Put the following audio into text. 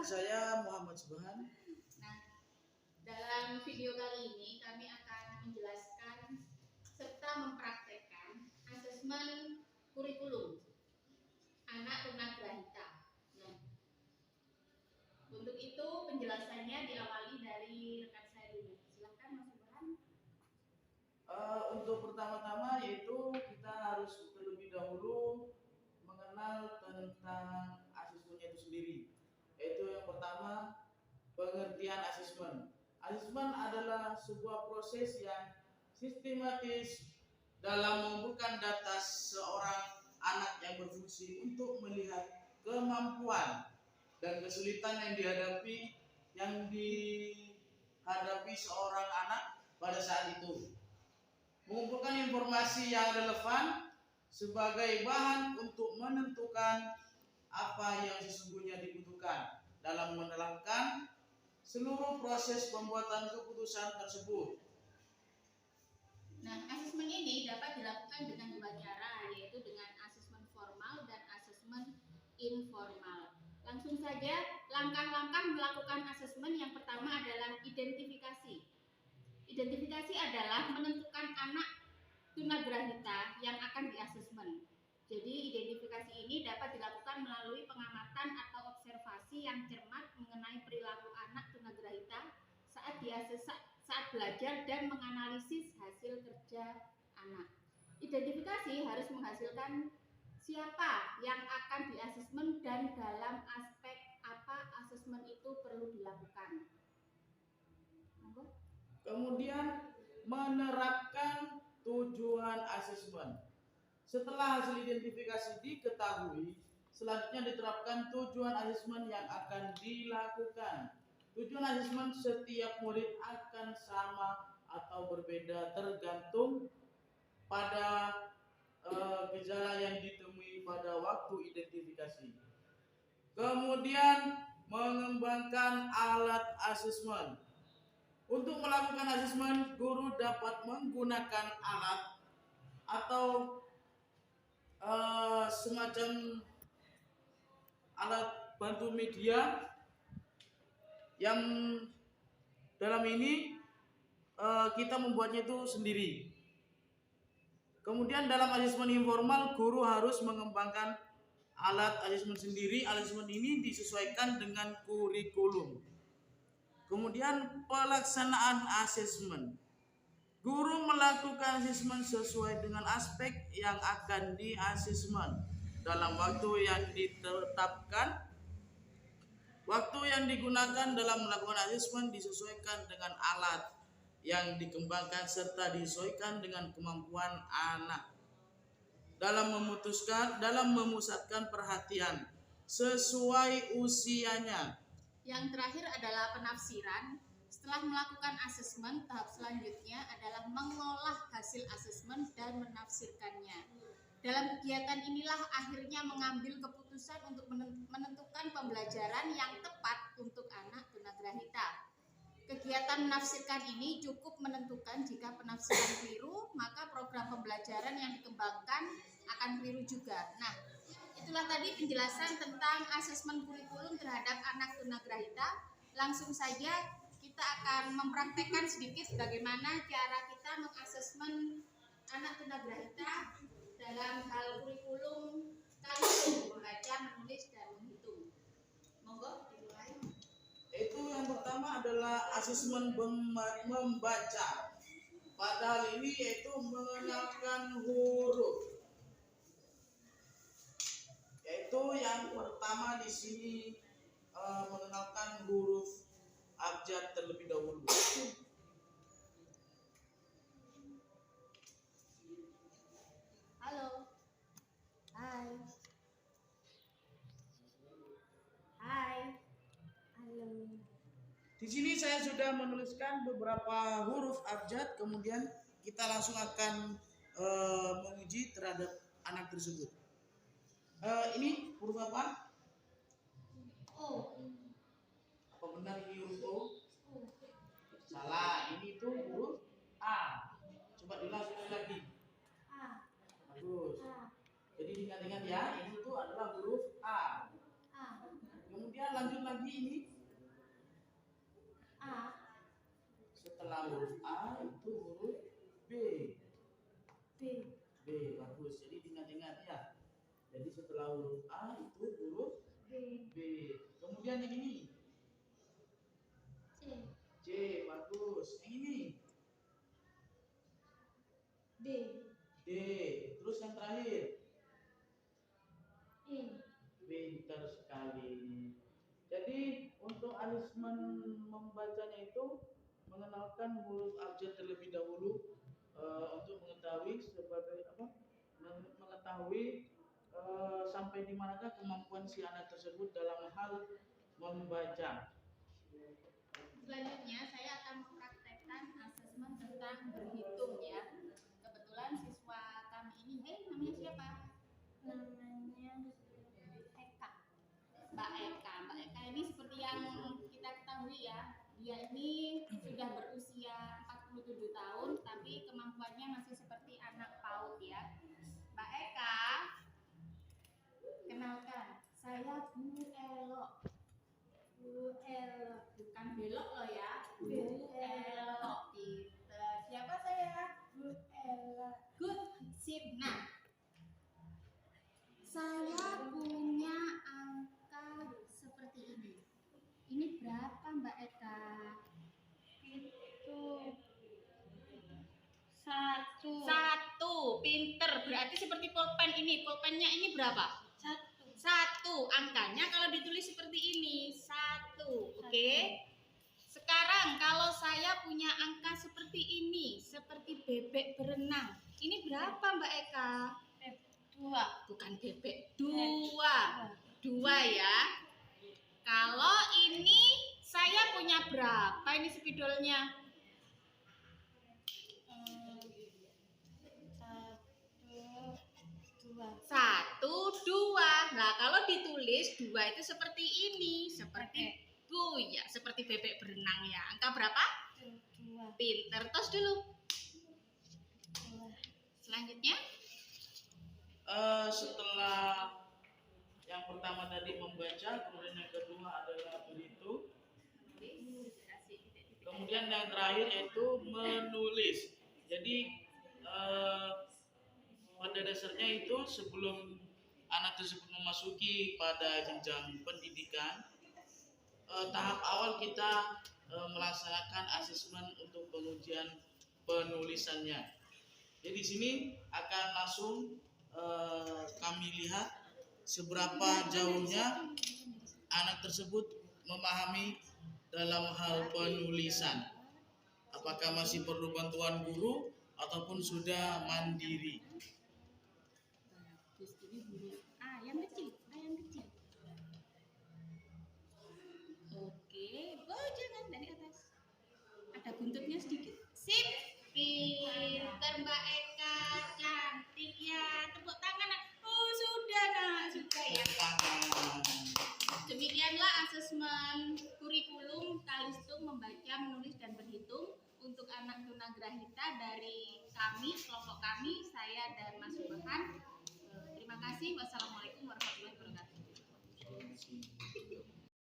saya Muhammad Subhan. Nah, dalam video kali ini kami akan menjelaskan serta mempraktekkan asesmen kurikulum anak tunagrahita. Nah, untuk itu penjelasannya diawali dari rekan saya dulu. Silakan Mas Subhan. Untuk pertama-tama yaitu kita harus terlebih dahulu mengenal tentang asesmen itu sendiri. Yaitu yang pertama, pengertian asesmen. Asesmen adalah sebuah proses yang sistematis dalam mengumpulkan data seorang anak yang berfungsi untuk melihat kemampuan dan kesulitan yang dihadapi seorang anak pada saat itu. Mengumpulkan informasi yang relevan sebagai bahan untuk menentukan apa yang sesungguhnya dibutuhkan dalam menerapkan seluruh proses pembuatan keputusan tersebut. Nah, asesmen ini dapat dilakukan dengan dua cara, yaitu dengan asesmen formal dan asesmen informal. Langsung saja, langkah-langkah melakukan asesmen yang pertama adalah identifikasi. Identifikasi adalah menentukan anak tunagrahita yang akan diasesmen. Jadi identifikasi ini dapat dilakukan melalui pengamatan atau observasi yang cermat mengenai perilaku anak tunagrahita saat belajar dan menganalisis hasil kerja anak. Identifikasi harus menghasilkan siapa yang akan diasesmen dan dalam aspek apa asesmen itu perlu dilakukan. Kemudian menerapkan tujuan asesmen. Setelah hasil identifikasi diketahui, selanjutnya diterapkan tujuan asesmen yang akan dilakukan. Tujuan asesmen setiap murid akan sama atau berbeda tergantung pada gejala yang ditemui pada waktu identifikasi. Kemudian mengembangkan alat asesmen. Untuk melakukan asesmen, guru dapat menggunakan alat atau semacam alat bantu media yang dalam ini kita membuatnya itu sendiri. Kemudian dalam asesmen informal, guru harus mengembangkan alat asesmen sendiri. Asesmen ini disesuaikan dengan kurikulum. Kemudian pelaksanaan asesmen. Guru melakukan asesmen sesuai dengan aspek yang akan diasesmen dalam waktu yang ditetapkan. Waktu yang digunakan dalam melakukan asesmen disesuaikan dengan alat yang dikembangkan serta disesuaikan dengan kemampuan anak. Dalam memusatkan perhatian sesuai usianya. Yang terakhir adalah penafsiran. Setelah melakukan asesmen, tahap selanjutnya adalah mengolah hasil asesmen dan menafsirkannya. Dalam kegiatan inilah akhirnya mengambil keputusan untuk menentukan pembelajaran yang tepat untuk anak tunagrahita. Kegiatan menafsirkan ini cukup menentukan jika penafsiran keliru, maka program pembelajaran yang dikembangkan akan keliru juga. Nah, itulah tadi penjelasan tentang asesmen kurikulum terhadap anak tunagrahita. Langsung saja kita akan mempraktekkan sedikit bagaimana cara kita mengasesmen anak tunagrahita dalam hal kurikulum kalium membaca, menulis, dan menghitung. Monggo dimulai. Itu yang pertama adalah asesmen membaca. Pada hal ini yaitu mengenalkan huruf. Yaitu yang pertama di sini mengenalkan huruf abjad terlebih dahulu. Halo. Hai. Hai. Halo. Di sini saya sudah menuliskan beberapa huruf abjad, kemudian kita langsung akan menguji terhadap anak tersebut. Ini huruf apa? O. Apa benar ini huruf O? Salah, ini tuh huruf A. Coba diulang lagi. A. Bagus. A. Jadi ingat-ingat ya, ini tuh adalah huruf A. A. Kemudian Kemudian lanjut lagi ini. A. Setelah huruf A itu huruf B. B. B, bagus. Jadi ingat-ingat ya. Jadi setelah huruf A itu huruf B. B. Kemudian yang ini. C. C, bagus. Yang ini. D. D. Terus yang terakhir. E. Pintar sekali. Jadi untuk alisman membacanya itu mengenalkan huruf abjad terlebih dahulu untuk mengetahui sebagai apa? Mengetahui sampai di manakah kemampuan si anak tersebut dalam hal membaca. Selanjutnya saya akan mempraktekkan asesmen tentang berhitung ya. Kebetulan siswa kami ini, namanya siapa? Namanya Eka. Mbak Eka. Mbak Eka ini seperti yang kita ketahui ya, dia ini sudah berusia 47 tahun, tapi kemampuannya masih seperti anak PAUD ya. Mbak Eka, kenalkan, saya Bu Elok. Bu Elok, bukan belok loh ya. Bu Elok. Pinter. Siapa saya? Bu Elok. Good. Sip. Nah, saya punya angka seperti ini. Ini berapa Mbak Eka? Itu satu. Pinter. Berarti seperti pulpen ini. Pulpennya ini berapa? Satu. Angkanya kalau ditulis seperti ini. Satu. Oke. Sekarang kalau saya punya angka seperti ini, seperti bebek berenang. Ini berapa Mbak Eka? 2. Bukan bebek. 2 ya. Kalau ini saya punya berapa ini spidolnya? 1, 2. Nah, kalau ditulis 2 itu seperti ini, seperti bu ya, seperti bebek berenang ya. Angka berapa? 2. Pinter, tos dulu. Selanjutnya, Setelah yang pertama tadi membaca, kemudian yang kedua adalah berhitung, kemudian yang terakhir yaitu menulis. Jadi pada dasarnya itu sebelum anak tersebut memasuki pada jenjang pendidikan, tahap awal kita melaksanakan asesmen untuk pengujian penulisannya. Jadi di sini akan langsung kami lihat seberapa jauhnya anak tersebut memahami dalam hal penulisan. Apakah masih perlu bantuan guru ataupun sudah mandiri. A yang kecil. Oke, jangan dari atas. Ada buntutnya sedikit. Sip. Pinter Mbak Eka, cantik ya. Tepuk tangan. Oh sudah nak, sudah ya. Demikianlah asesmen kurikulum Kalistung membaca, menulis dan berhitung untuk anak tunagrahita dari kami, kelompok kami, saya dan Mas Subhan. Terima kasih. Wassalamualaikum warahmatullahi wabarakatuh.